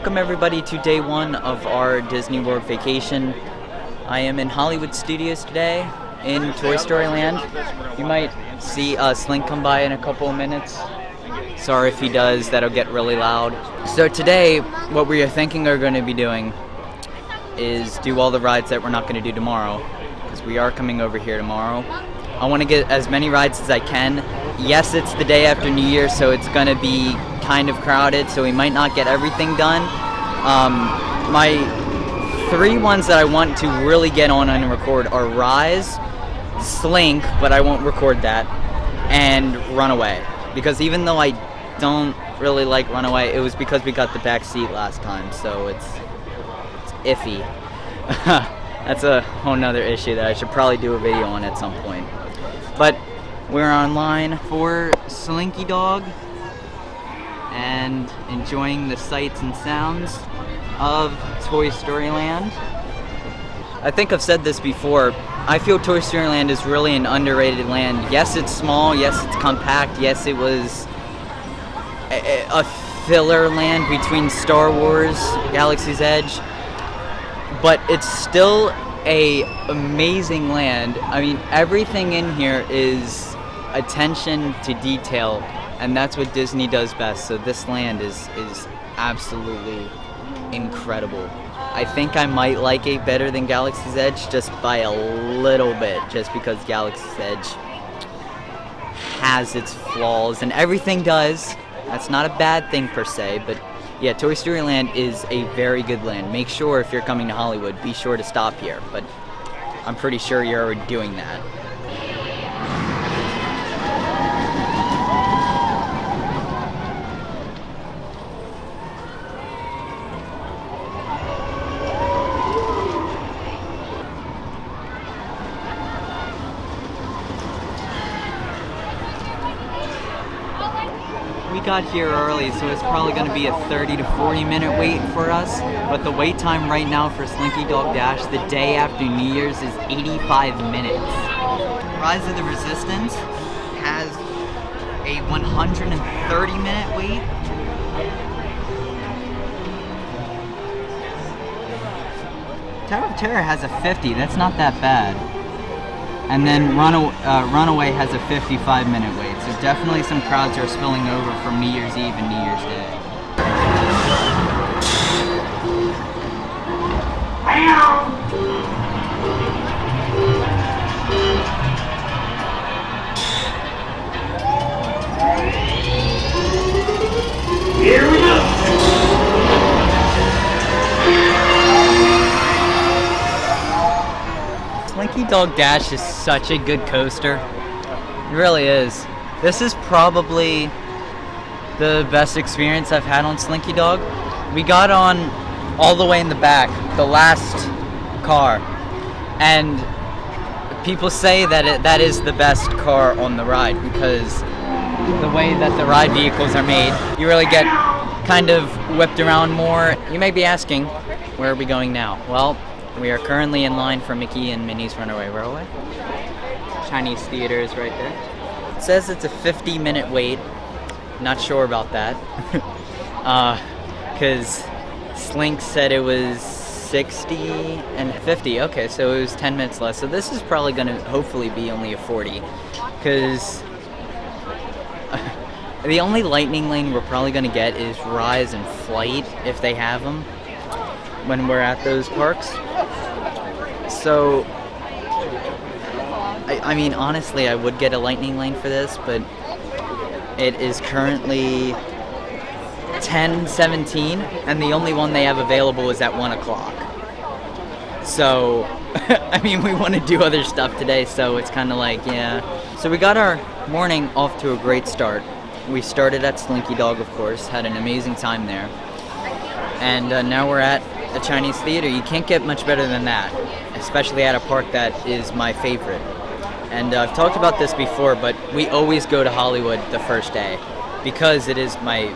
Welcome everybody to day one of our Disney World vacation. I am in Hollywood Studios today in Toy Story Land. You might see Slink come by in a couple of minutes. Sorry if he does, that'll get really loud. So today, what we are thinking are going to be doing is do all the rides that we're not going to do tomorrow, because we are coming over here tomorrow. I want to get as many rides as I can. Yes, it's the day after New Year, so it's going to be kind of crowded, so we might not get everything done. My three ones that I want to really get on and record are Rise, Slink, but I won't record that, and Runaway. Because even though I don't really like Runaway, it was because we got the back seat last time, so it's iffy. That's a whole nother issue that I should probably do a video on at some point. But we're online for Slinky Dog and enjoying the sights and sounds of Toy Story Land. I think I've said this before. I feel Toy Story Land is really an underrated land. Yes, it's small. Yes, it's compact. Yes, it was a filler land between Star Wars, Galaxy's Edge. But it's still a amazing land. I mean, everything in here is attention to detail, and that's what Disney does best. So this land is absolutely incredible. I think I might like it better than Galaxy's Edge, just by a little bit, just because Galaxy's Edge has its flaws, and everything does. That's not a bad thing per se, but yeah, Toy Story Land is a very good land. Make sure if you're coming to Hollywood, be sure to stop here, but I'm pretty sure you're already doing that. We got here early, so it's probably going to be a 30 to 40 minute wait for us, but the wait time right now for Slinky Dog Dash the day after New Year's is 85 minutes. Rise of the Resistance has a 130 minute wait. Tower of Terror has a 50, that's not that bad. And then Runaway has a 55 minute wait, so definitely some crowds are spilling over from New Year's Eve and New Year's Day. Here we go! Slinky Dog Dash is such a good coaster. It really is. This is probably the best experience I've had on Slinky Dog. We got on all the way in the back, the last car, and people say that that is the best car on the ride because the way that the ride vehicles are made, you really get kind of whipped around more. You may be asking, where are we going now? Well, we are currently in line for Mickey and Minnie's Runaway Railway. Chinese theater is right there. It says it's a 50-minute wait. Not sure about that. Because Slink said it was 60 and 50. Okay, so it was 10 minutes less. So this is probably going to hopefully be only a 40. Because the only lightning lane we're probably going to get is Rise and Flight, if they have them, when we're at those parks. So, I mean, honestly, I would get a lightning lane for this, but it is currently 10:17, and the only one they have available is at 1 o'clock. So, I mean, we want to do other stuff today, so it's kind of like, yeah. So we got our morning off to a great start. We started at Slinky Dog, of course, had an amazing time there. And now we're at a Chinese theater. You can't get much better than that, especially at a park that is my favorite. And I've talked about this before, but we always go to Hollywood the first day because it is my,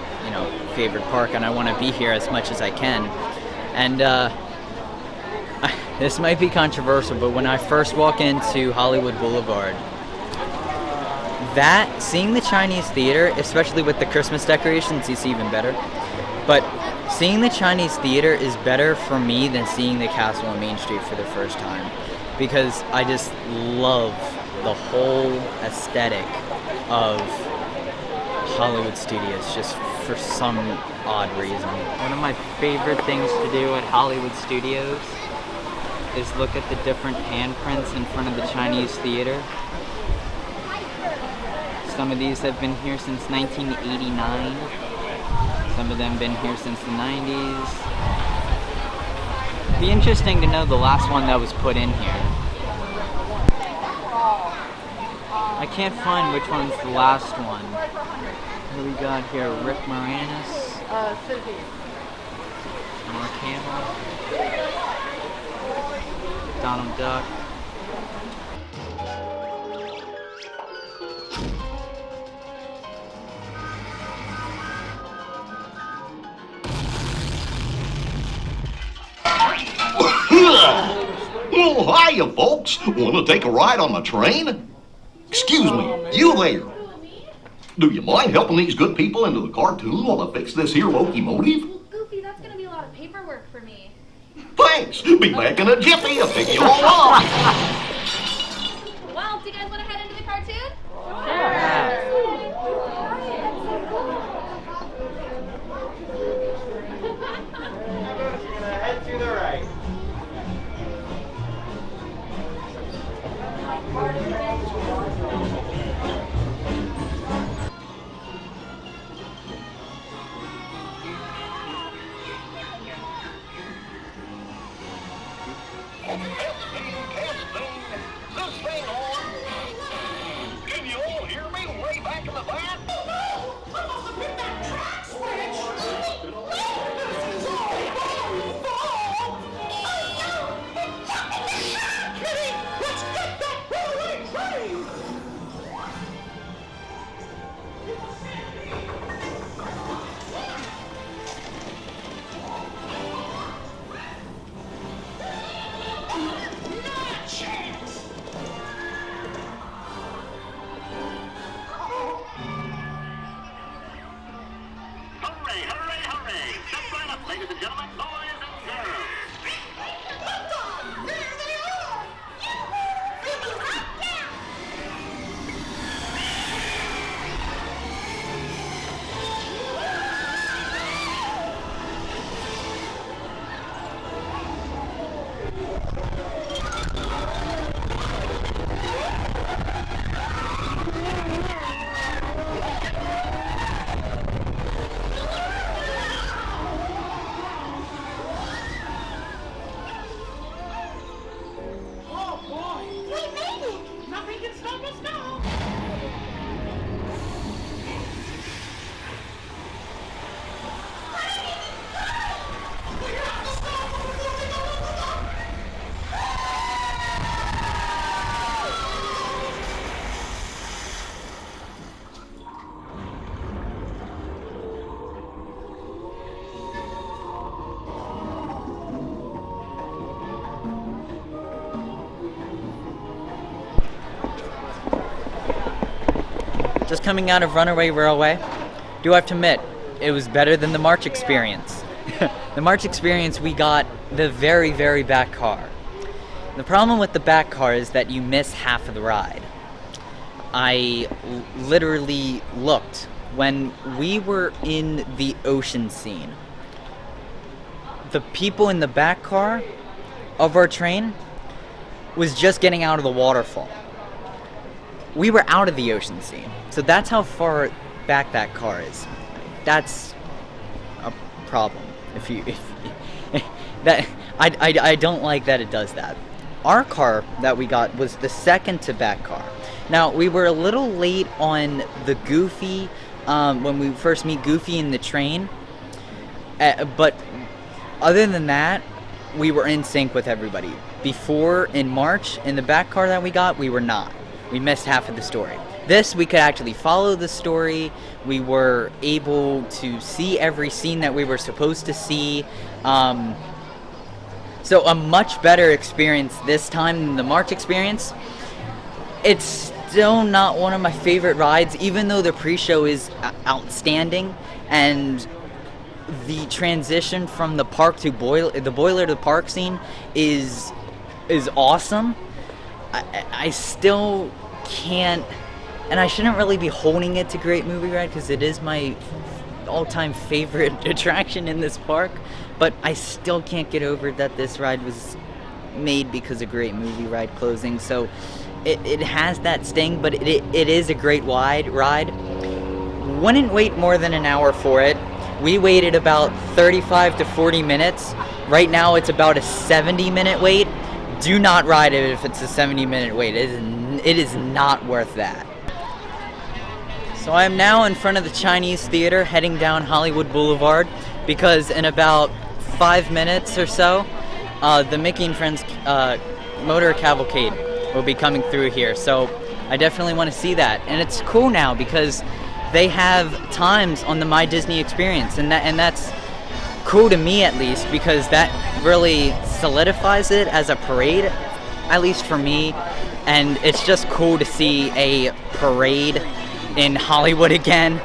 favorite park, and I want to be here as much as I can. And this might be controversial, but when I first walk into Hollywood Boulevard, seeing the Chinese theater, especially with the Christmas decorations, is even better. But Seeing the Chinese theater is better for me than seeing the castle on Main Street for the first time, because I just love the whole aesthetic of Hollywood Studios, just for some odd reason. One of my favorite things to do at Hollywood Studios is look at the different handprints in front of the Chinese theater. Some of these have been here since 1989. Some of them been here since the 90s. Be interesting to know the last one that was put in here. I can't find which one's the last one. What do we got here? Rick Moranis. Mark Hamill. Donald Duck. Oh, hiya, folks. Want to take a ride on the train? Excuse me, you there. Do you mind helping these good people into the cartoon while I fix this here locomotive? Well, Goofy, that's gonna be a lot of paperwork for me. Thanks. Be back in a jiffy. I'll pick you all up. Well, do you guys want to head into the cartoon? Head to the right. This thing on. Can you all hear me way back in the back? Hooray, hooray, hooray! Step right up, ladies and gentlemen, boys and girls. Just coming out of Runaway Railway, do I have to admit, it was better than the March experience. The March experience, we got the very, very back car. The problem with the back car is that you miss half of the ride. I literally looked when we were in the ocean scene. The people in the back car of our train was just getting out of the waterfall. We were out of the ocean scene, so that's how far back that car is. That's a problem. I don't like that it does that. Our car that we got was the second to back car. Now, we were a little late on the Goofy, when we first meet Goofy in the train, but other than that, we were in sync with everybody. Before, in March, in the back car that we got, we were not. We missed half of the story. This, we could actually follow the story. We were able to see every scene that we were supposed to see. So a much better experience this time than the March experience. It's still not one of my favorite rides, even though the pre-show is outstanding. And the transition from the park to the boiler to park scene is awesome. I still can't, and I shouldn't really be holding it to Great Movie Ride because it is my all-time favorite attraction in this park, but I still can't get over that this ride was made because of Great Movie Ride closing. So it has that sting, but it is a great ride. Wouldn't wait more than an hour for it. We waited about 35 to 40 minutes. Right now it's about a 70-minute wait. Do not ride it if it's a 70-minute wait. It is not worth that. So I am now in front of the Chinese Theater heading down Hollywood Boulevard because in about 5 minutes or so, the Mickey and Friends Motor Cavalcade will be coming through here. So I definitely want to see that. And it's cool now because they have times on the My Disney Experience, and that's cool to me at least because that really solidifies it as a parade, at least for me. And it's just cool to see a parade in Hollywood again.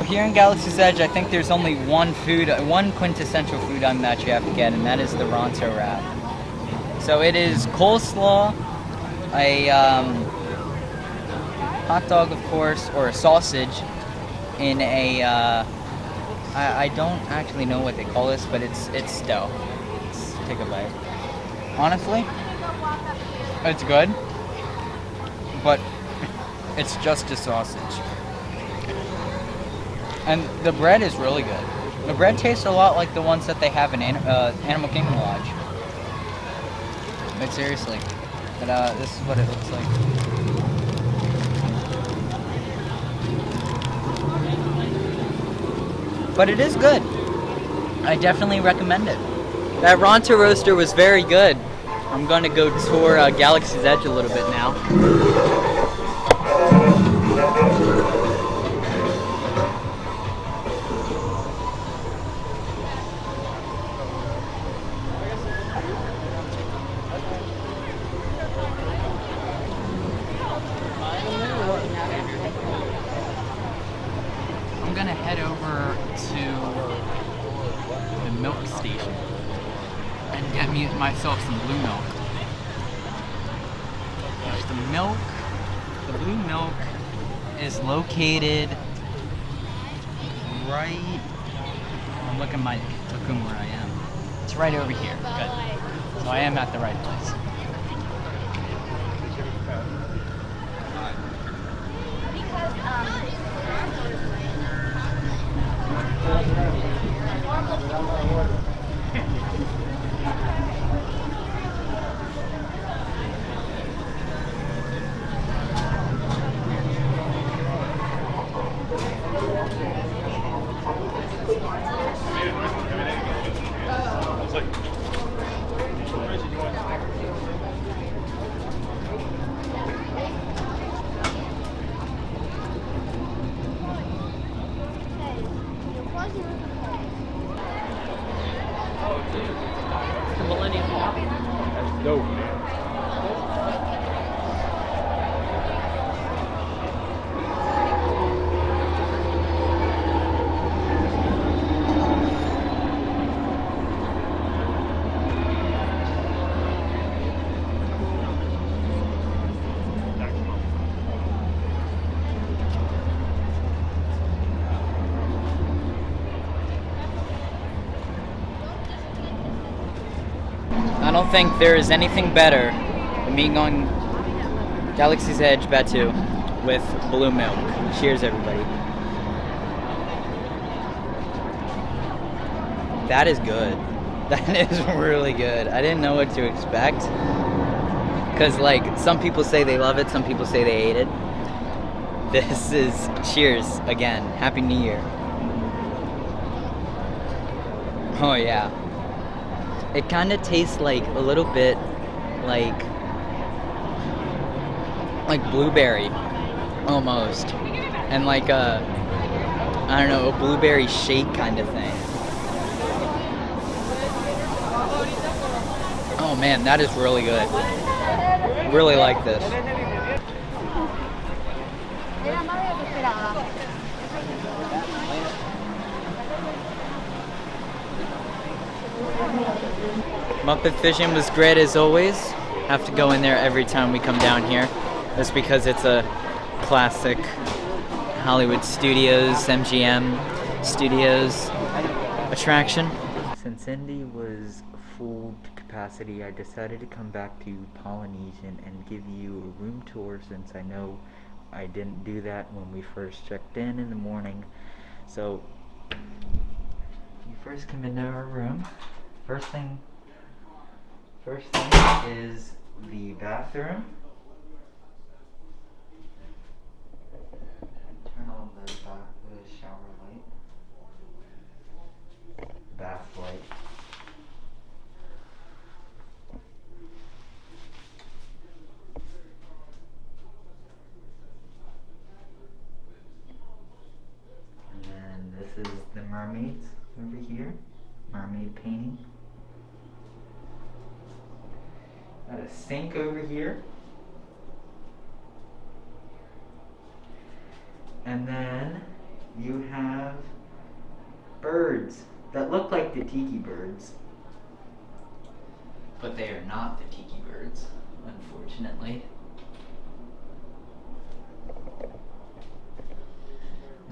Here in Galaxy's Edge, I think there's only one quintessential food item that you have to get, and that is the Ronto Wrap. So it is coleslaw, a hot dog, of course, or a sausage in a, I don't actually know what they call this, but it's dough. Let's take a bite. Honestly, it's good, but it's just a sausage. And the bread is really good. The bread tastes a lot like the ones that they have in Animal Kingdom Lodge. But seriously, this is what it looks like. But it is good. I definitely recommend it. That Ronto Roaster was very good. I'm going to go tour Galaxy's Edge a little bit now. I'm gonna head over to the milk station and get myself some blue milk. The blue milk is located right, I'm looking at my cocoon where I am. It's right over here, good. So I am at the right place. The Millennium Walk. dope, man. I don't think there is anything better than being on Galaxy's Edge Batu with blue milk. Cheers, everybody. That is good. That is really good. I didn't know what to expect. Because, like, some people say they love it, some people say they hate it. This is cheers again. Happy New Year. Oh, yeah. It kind of tastes like a little bit like blueberry almost, and like a, I don't know, a blueberry shake kind of thing. Oh man, that is really good. Really like this. Muppet Fishing was great as always. Have to go in there every time we come down here. That's because it's a classic Hollywood Studios, MGM Studios attraction. Since Indy was full to capacity, I decided to come back to Polynesian and give you a room tour, since I know I didn't do that when we first checked in the morning. So, you first come into our room. First thing is the bathroom. Turn on the shower light. Bath light. And then this is the mermaids over here. Mermaid painting. Got a sink over here. And then you have birds that look like the tiki birds. But they are not the tiki birds, unfortunately.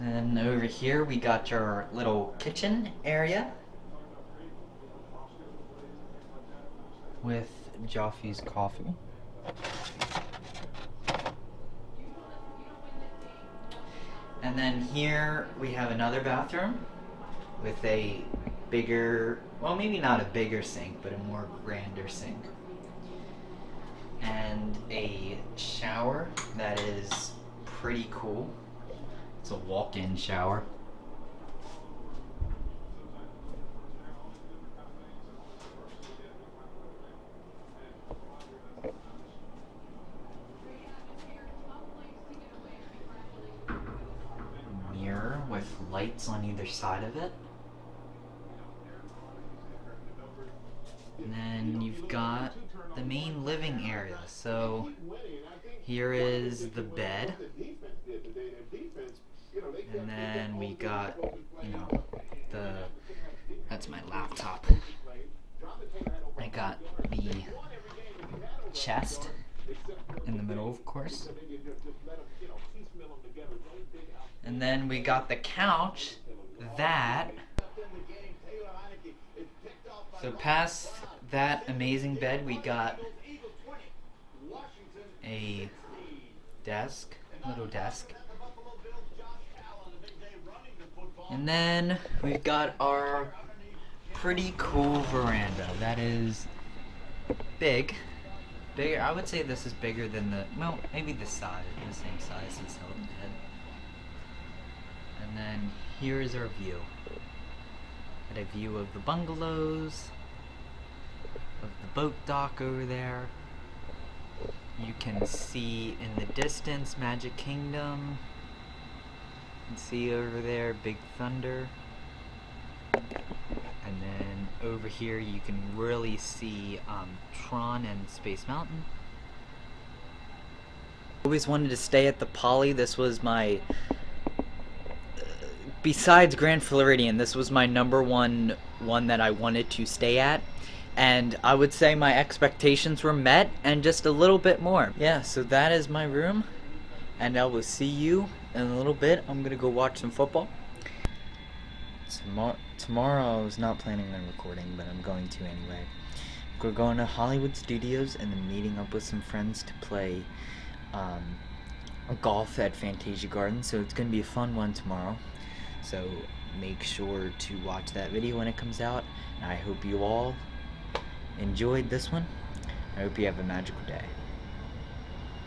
Then over here we got your little kitchen area with Joffy's coffee. And then here we have another bathroom with a bigger, well, maybe not a bigger sink, but a more grander sink. And a shower that is pretty cool. It's a walk-in shower. Mirror with lights on either side of it. And then you've got the main living area. So here is the bed. And then we got, that's my laptop. I got the chest in the middle, of course. And then we got the couch that, so past that amazing bed, we got a desk, little desk. And then we've got our pretty cool veranda that is big. Bigger, I would say this is bigger than the, well, maybe the size, the same size as Hilton Head. And then here is our view. Got a view of the bungalows, of the boat dock over there. You can see in the distance Magic Kingdom. You can see over there Big Thunder. And then over here you can really see Tron and Space Mountain. Always wanted to stay at the Poly. This was my, besides Grand Floridian, this was my number one that I wanted to stay at. And I would say my expectations were met and just a little bit more. Yeah, so that is my room. And I will see you in a little bit. I'm gonna go watch some football. Tomorrow I was not planning on recording, but I'm going to anyway. We're going to Hollywood Studios and then meeting up with some friends to play golf at Fantasia Gardens. So it's going to be a fun one tomorrow. So make sure to watch that video when it comes out. And I hope you all enjoyed this one. I hope you have a magical day.